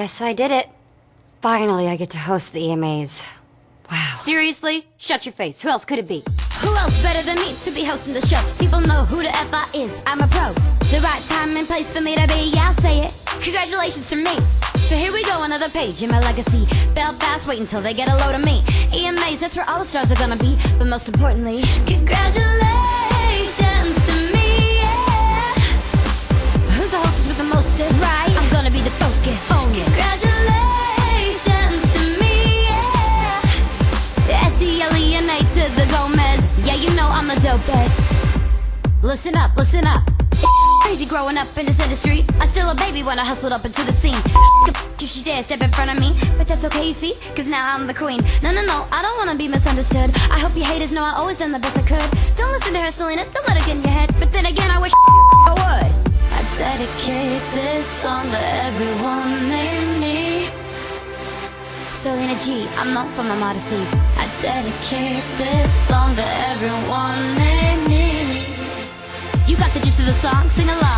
guess I did it. Finally, I get to host the EMAs. Wow. Seriously? Shut your face. Who else could it be? Who else better than me to be hosting the show? People know who the F I is. I'm a pro. The right time and place for me to be, yeah, I'll say it. Congratulations to me. So here we go, another page in my legacy. Belfast, wait until they get a load of me. EMAs, that's where all the stars are gonna be. But most importantly, congratulations to me, yeah. Who's the hostess with the mostest? Right, I'm gonna be the focus. Congratulations to me, yeah. S-E-L-E-N-A to the Gomez. Yeah, you know I'm the dopest. Listen up, listen up. Crazy growing up in this industry. I still a baby when I hustled up into the scene. If she dare step in front of me, but that's okay, you see, cause now I'm the queen. No, no, no, I don't wanna be misunderstood. I hope you haters know I always done the best I could. Don't listen to her, Selena, don't let her get in your head. But then again, I wish I would. I dedicate this song to everyone named me Selena G, I'm known for my modesty. I dedicate this song to everyone named me. You got the gist of the song, sing along.